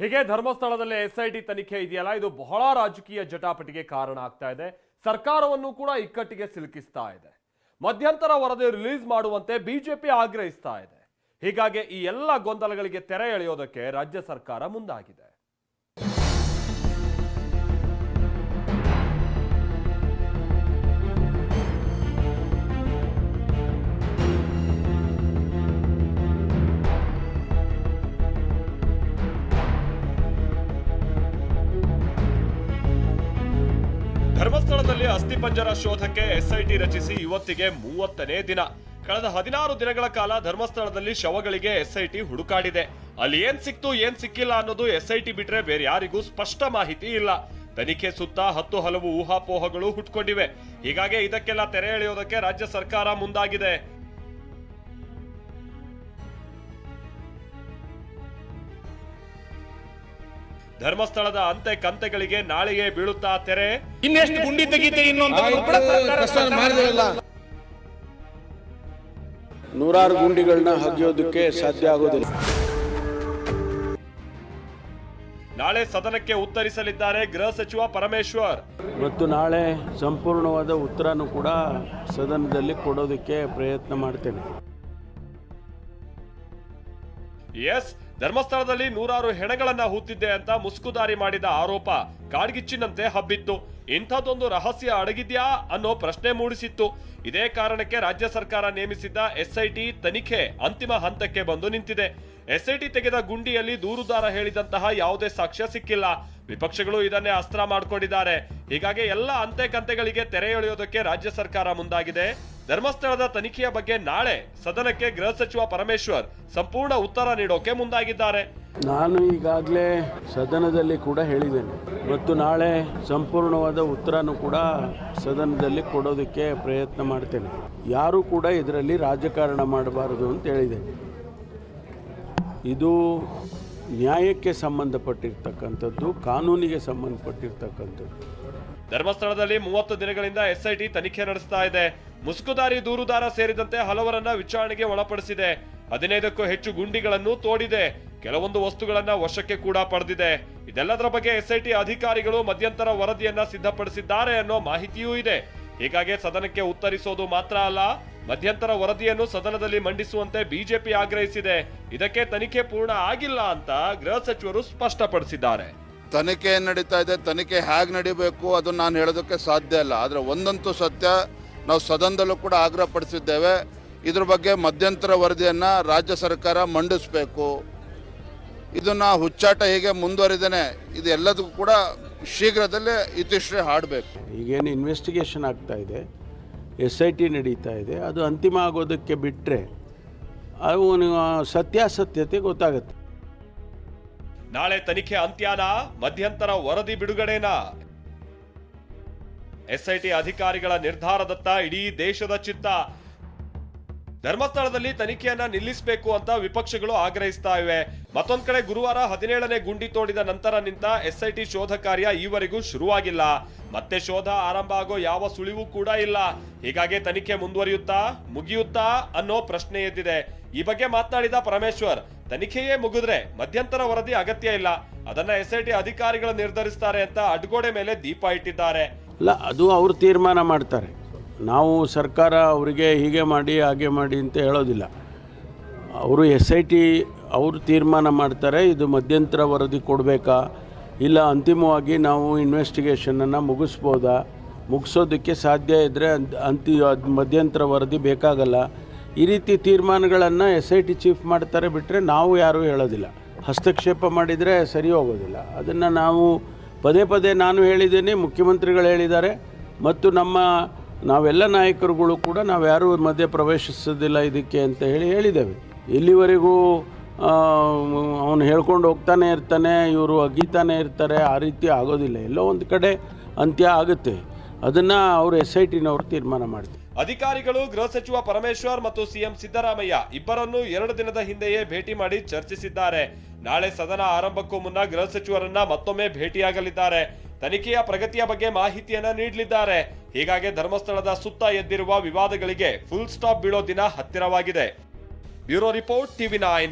ಹೀಗೆ ಧರ್ಮಸ್ಥಳದಲ್ಲಿ ಎಸ್ಐಟಿ ತನಿಖೆ ಇದೆಯಲ್ಲ, ಇದು ಬಹಳ ರಾಜಕೀಯ ಜಟಾಪಟಿಗೆ ಕಾರಣ ಆಗ್ತಾ ಇದೆ. ಸರ್ಕಾರವನ್ನು ಕೂಡ ಇಕ್ಕಟ್ಟಿಗೆ ಸಿಲುಕಿಸ್ತಾ ಇದೆ. ಮಧ್ಯಂತರ ವರದಿ ರಿಲೀಸ್ ಮಾಡುವಂತೆ ಬಿಜೆಪಿ ಆಗ್ರಹಿಸ್ತಾ ಇದೆ. ಹೀಗಾಗಿ ಈ ಎಲ್ಲ ಗೊಂದಲಗಳಿಗೆ ತೆರೆ ಎಳೆಯೋದಕ್ಕೆ ರಾಜ್ಯ ಸರ್ಕಾರ ಮುಂದಾಗಿದೆ. ಧರ್ಮಸ್ಥಳದಲ್ಲಿ ಅಸ್ಥಿಪಂಜರ ಶೋಧಕ್ಕೆ ಎಸ್ಐಟಿ ರಚಿಸಿ ಇವತ್ತಿಗೆ 30ನೇ ದಿನ. ಕಳೆದ 16 ದಿನಗಳ ಕಾಲ ಧರ್ಮಸ್ಥಳದಲ್ಲಿ ಶವಗಳಿಗೆ ಎಸ್ಐಟಿ ಹುಡುಕಾಡಿದೆ. ಅಲ್ಲಿ ಏನ್ ಸಿಕ್ತು ಏನ್ ಸಿಕ್ಕಿಲ್ಲ ಅನ್ನೋದು ಎಸ್ಐಟಿ ಬಿಟ್ರೆ ಬೇರೆ ಯಾರಿಗೂ ಸ್ಪಷ್ಟ ಮಾಹಿತಿ ಇಲ್ಲ. ತನಿಖೆ ಸುತ್ತ 10 ಹಲವು ಊಹಾಪೋಹಗಳು ಹುಟ್ಕೊಂಡಿವೆ. ಹೀಗಾಗಿ ಇದಕ್ಕೆಲ್ಲ ತೆರೆ ಎಳೆಯೋದಕ್ಕೆ ರಾಜ್ಯ ಸರ್ಕಾರ ಮುಂದಾಗಿದೆ. ಧರ್ಮಸ್ಥಳದ ಅಂತೆ ಕಂತೆಗಳಿಗೆ ನಾಳೆಯೇ ಬೀಳುತ್ತಾ ತೆರೆ. ಇನ್ನೆಷ್ಟು ಗುಂಡಿ ತೆಗಿತೀರಿ? ನೂರಾರು ಗುಂಡಿಗಳನ್ನ ಹಗಿಯೋದಕ್ಕೆ ಸಾಧ್ಯ ಆಗೋದಿಲ್ಲ. ನಾಳೆ ಸದನಕ್ಕೆ ಉತ್ತರಿಸಲಿದ್ದಾರೆ ಗೃಹ ಸಚಿವ ಪರಮೇಶ್ವರ್. ಮತ್ತು ನಾಳೆ ಸಂಪೂರ್ಣವಾದ ಉತ್ತರನೂ ಕೂಡ ಸದನದಲ್ಲಿ ಕೊಡೋದಕ್ಕೆ ಪ್ರಯತ್ನ ಮಾಡ್ತೇನೆ. ಎಸ್, ಧರ್ಮಸ್ಥಳದಲ್ಲಿ ನೂರಾರು ಹೆಣಗಳನ್ನ ಹೂತಿದ್ದೆ ಅಂತ ಮುಸುಕುದಾರಿ ಮಾಡಿದ ಆರೋಪ ಕಾಡ್ಗಿಚ್ಚಿನಂತೆ ಹಬ್ಬಿತ್ತು. ಇಂಥದ್ದೊಂದು ರಹಸ್ಯ ಅಡಗಿದ್ಯಾ ಅನ್ನೋ ಪ್ರಶ್ನೆ ಮೂಡಿಸಿತ್ತು. ಇದೇ ಕಾರಣಕ್ಕೆ ರಾಜ್ಯ ಸರ್ಕಾರ ನೇಮಿಸಿದ್ದ ಎಸ್ಐಟಿ ತನಿಖೆ ಅಂತಿಮ ಹಂತಕ್ಕೆ ಬಂದು ನಿಂತಿದೆ. ಎಸ್ಐಟಿ ತೆಗೆದ ಗುಂಡಿಯಲ್ಲಿ ದೂರುದಾರ ಹೇಳಿದಂತಹ ಯಾವುದೇ ಸಾಕ್ಷ್ಯ ಸಿಕ್ಕಿಲ್ಲ. ವಿಪಕ್ಷಗಳು ಇದನ್ನೇ ಅಸ್ತ್ರ ಮಾಡಿಕೊಂಡಿದ್ದಾರೆ. ಹೀಗಾಗಿ ಎಲ್ಲ ಅಂತೆ ಕಂತೆಗಳಿಗೆ ತೆರೆ ಎಳೆಯೋದಕ್ಕೆ ರಾಜ್ಯ ಸರ್ಕಾರ ಮುಂದಾಗಿದೆ. ಧರ್ಮಸ್ಥಳದ ತನಿಖೆಯ ಬಗ್ಗೆ ನಾಳೆ ಸದನಕ್ಕೆ ಗೃಹ ಸಚಿವ ಪರಮೇಶ್ವರ್ ಸಂಪೂರ್ಣ ಉತ್ತರ ನೀಡೋಕೆ ಮುಂದಾಗಿದ್ದಾರೆ. ನಾನು ಈಗಾಗಲೇ ಸದನದಲ್ಲಿ ಕೂಡ ಹೇಳಿದ್ದೇನೆ ಮತ್ತು ನಾಳೆ ಸಂಪೂರ್ಣವಾದ ಉತ್ತರನೂ ಕೂಡ ಸದನದಲ್ಲಿ ಕೊಡೋದಕ್ಕೆ ಪ್ರಯತ್ನ ಮಾಡ್ತೇನೆ. ಯಾರೂ ಕೂಡ ಇದರಲ್ಲಿ ರಾಜಕಾರಣ ಮಾಡಬಾರದು ಅಂತ ಹೇಳಿದ್ದೇನೆ. ಇದು ನ್ಯಾಯಕ್ಕೆ ಸಂಬಂಧಪಟ್ಟಿರ್ತಕ್ಕಂಥದ್ದು, ಕಾನೂನಿಗೆ ಸಂಬಂಧಪಟ್ಟಿರ್ತಕ್ಕಂಥದ್ದು. ಧರ್ಮಸ್ಥಳದಲ್ಲಿ 30 ದಿನಗಳಿಂದ ಎಸ್ಐಟಿ ತನಿಖೆ ನಡೆಸ್ತಾ ಇದೆ. ಮುಸುಕುದಾರಿ ದೂರುದಾರ ಸೇರಿದಂತೆ ಹಲವರನ್ನ ವಿಚಾರಣೆಗೆ ಒಳಪಡಿಸಿದೆ. 15ಕ್ಕೂ ಹೆಚ್ಚು ಗುಂಡಿಗಳನ್ನು ತೋಡಿದೆ. ಕೆಲವೊಂದು ವಸ್ತುಗಳನ್ನ ವಶಕ್ಕೆ ಕೂಡ ಪಡೆದಿದೆ. ಇದೆಲ್ಲದರ ಬಗ್ಗೆ ಎಸ್ಐಟಿ ಅಧಿಕಾರಿಗಳು ಮಧ್ಯಂತರ ವರದಿಯನ್ನ ಸಿದ್ಧಪಡಿಸಿದ್ದಾರೆ ಅನ್ನೋ ಮಾಹಿತಿಯೂ ಇದೆ. ಹೀಗಾಗಿ ಸದನಕ್ಕೆ ಉತ್ತರಿಸೋದು ಮಾತ್ರ ಅಲ್ಲ, ಮಧ್ಯಂತರ ವರದಿಯನ್ನು ಸದನದಲ್ಲಿ ಮಂಡಿಸುವಂತೆ ಬಿಜೆಪಿ ಆಗ್ರಹಿಸಿದೆ. ಇದಕ್ಕೆ ತನಿಖೆ ಪೂರ್ಣ ಆಗಿಲ್ಲ ಅಂತ ಗೃಹ ಸಚಿವರು ಸ್ಪಷ್ಟಪಡಿಸಿದ್ದಾರೆ. ತನಿಖೆ ನಡೀತಾ ಇದೆ, ತನಿಖೆ ಹೇಗೆ ನಡೀಬೇಕು ಅದನ್ನು ನಾನು ಹೇಳೋದಕ್ಕೆ ಸಾಧ್ಯ ಇಲ್ಲ. ಆದರೆ ಒಂದಂತೂ ಸತ್ಯ, ನಾವು ಸದನದಲ್ಲೂ ಕೂಡ ಆಗ್ರಹ ಪಡಿಸಿದ್ದೇವೆ. ಇದ್ರ ಬಗ್ಗೆ ಮಧ್ಯಂತರ ವರದಿಯನ್ನು ರಾಜ್ಯ ಸರ್ಕಾರ ಮಂಡಿಸಬೇಕು. ಇದನ್ನು ಹುಚ್ಚಾಟ ಹೀಗೆ ಮುಂದುವರಿದೇನೆ, ಇದು ಎಲ್ಲದಕ್ಕೂ ಕೂಡ ಶೀಘ್ರದಲ್ಲೇ ಇತಿಶ್ರೀ ಹಾಡಬೇಕು. ಈಗೇನು ಇನ್ವೆಸ್ಟಿಗೇಷನ್ ಆಗ್ತಾ ಇದೆ, ಎಸ್ಐಟಿ ನಡೀತಾ ಇದೆ, ಅದು ಅಂತಿಮ ಆಗೋದಕ್ಕೆ ಬಿಟ್ಟರೆ ಅವನು ಸತ್ಯಾಸತ್ಯತೆ ಗೊತ್ತಾಗುತ್ತೆ. ನಾಳೆ ತನಿಖೆ ಅಂತ್ಯನಾ, ಮಧ್ಯಂತರ ವರದಿ ಬಿಡುಗಡೆನಾ? ಎಸ್ಐಟಿ ಅಧಿಕಾರಿಗಳ ನಿರ್ಧಾರದತ್ತ ಇಡೀ ದೇಶದ ಚಿತ್ತ. ಧರ್ಮಸ್ಥಳದಲ್ಲಿ ತನಿಖೆಯನ್ನ ನಿಲ್ಲಿಸಬೇಕು ಅಂತ ವಿಪಕ್ಷಗಳು ಆಗ್ರಹಿಸ್ತಾ ಇವೆ. ಮತ್ತೊಂದ್ ಕಡೆ ಗುರುವಾರ 17ನೇ ಗುಂಡಿ ತೋಡಿದ ನಂತರ ನಿಂತ ಎಸ್ಐಟಿ ಶೋಧ ಕಾರ್ಯ ಈವರೆಗೂ ಶುರುವಾಗಿಲ್ಲ. ಮತ್ತೆ ಶೋಧ ಆರಂಭ ಆಗೋ ಯಾವ ಸುಳಿವು ಕೂಡ ಇಲ್ಲ. ಹೀಗಾಗಿ ತನಿಖೆ ಮುಂದುವರಿಯುತ್ತಾ ಮುಗಿಯುತ್ತಾ ಅನ್ನೋ ಪ್ರಶ್ನೆ ಎದ್ದಿದೆ. ಈ ಬಗ್ಗೆ ಮಾತನಾಡಿದ ಪರಮೇಶ್ವರ್, ತನಿಖೆಯೇ ಮುಗಿದ್ರೆ ಮಧ್ಯಂತರ ವರದಿ ಅಗತ್ಯ ಇಲ್ಲ, ಅದನ್ನ ಎಸ್ಐಟಿ ಅಧಿಕಾರಿಗಳು ನಿರ್ಧರಿಸ್ತಾರೆ ಅಂತ ಅಡ್ಗೋಡೆ ಮೇಲೆ ದೀಪ ಇಟ್ಟಿದ್ದಾರೆ. ಅಲ್ಲ, ಅದು ಅವರು ತೀರ್ಮಾನ ಮಾಡ್ತಾರೆ. ನಾವು ಸರ್ಕಾರ ಅವರಿಗೆ ಹೀಗೆ ಮಾಡಿ ಹಾಗೆ ಮಾಡಿ ಅಂತ ಹೇಳೋದಿಲ್ಲ. ಅವರು ಎಸ್ಐಟಿ ಅವರು ತೀರ್ಮಾನ ಮಾಡ್ತಾರೆ. ಇದು ಮಧ್ಯಂತರ ವರದಿ ಕೊಡಬೇಕಾ, ಇಲ್ಲ ಅಂತಿಮವಾಗಿ ನಾವು ಇನ್ವೆಸ್ಟಿಗೇಷನನ್ನು ಮುಗಿಸ್ಬೋದಾ, ಮುಗಿಸೋದಕ್ಕೆ ಸಾಧ್ಯ ಇದ್ದರೆ ಮಧ್ಯಂತರ ವರದಿ ಬೇಕಾಗಲ್ಲ. ಈ ರೀತಿ ತೀರ್ಮಾನಗಳನ್ನು ಎಸ್ಐಟಿ ಚೀಫ್ ಮಾಡ್ತಾರೆ, ಬಿಟ್ಟರೆ ನಾವು ಯಾರೂ ಹೇಳೋದಿಲ್ಲ. ಹಸ್ತಕ್ಷೇಪ ಮಾಡಿದರೆ ಸರಿ ಹೋಗೋದಿಲ್ಲ. ಅದನ್ನು ನಾವು ಪದೇ ಪದೇ ನಾನು ಹೇಳಿದ್ದೇನೆ, ಮುಖ್ಯಮಂತ್ರಿಗಳು ಹೇಳಿದ್ದಾರೆ, ಮತ್ತು ನಾವೆಲ್ಲ ನಾಯಕರುಗಳು ಕೂಡ ನಾವು ಯಾರೂ ಮಧ್ಯೆ ಪ್ರವೇಶಿಸೋದಿಲ್ಲ ಇದಕ್ಕೆ ಅಂತ ಹೇಳಿದ್ದೇವೆ. ಎಲ್ಲಿವರೆಗೂ ಅವನು ಹೇಳ್ಕೊಂಡು ಹೋಗ್ತಾನೆ ಇರ್ತಾನೆ, ಇವರು ಅಗೀತಾನೆ ಇರ್ತಾರೆ, ಆ ರೀತಿ ಆಗೋದಿಲ್ಲ. ಎಲ್ಲೋ ಒಂದು ಕಡೆ ಅಂತ್ಯ ಆಗುತ್ತೆ. ಅದನ್ನು ಅವರು ಎಸ್ಐಟಿನವರು ತೀರ್ಮಾನ ಮಾಡ್ತಾರೆ. ಅಧಿಕಾರಿಗಳು ಗೃಹ ಸಚಿವ ಪರಮೇಶ್ವರ್ ಮತ್ತು ಸಿಎಂ ಸಿದ್ದರಾಮಯ್ಯ ಇಬ್ಬರನ್ನು 2 ದಿನದ ಹಿಂದೆಯೇ ಭೇಟಿ ಮಾಡಿ ಚರ್ಚಿಸಿದ್ದಾರೆ. ನಾಳೆ ಸದನ ಆರಂಭಕ್ಕೂ ಮುನ್ನ ಗೃಹ ಸಚಿವರನ್ನ ಮತ್ತೊಮ್ಮೆ ಭೇಟಿಯಾಗಲಿದ್ದಾರೆ. ತನಿಖೆಯ ಪ್ರಗತಿಯ ಬಗ್ಗೆ ಮಾಹಿತಿಯನ್ನ ನೀಡಲಿದ್ದಾರೆ. ಹೀಗಾಗಿ ಧರ್ಮಸ್ಥಳದ ಸುತ್ತ ಎದ್ದಿರುವ ವಿವಾದಗಳಿಗೆ ಫುಲ್ ಸ್ಟಾಪ್ ಬೀಳೋ ದಿನ ಹತ್ತಿರವಾಗಿದೆ. Bureau report, TV9.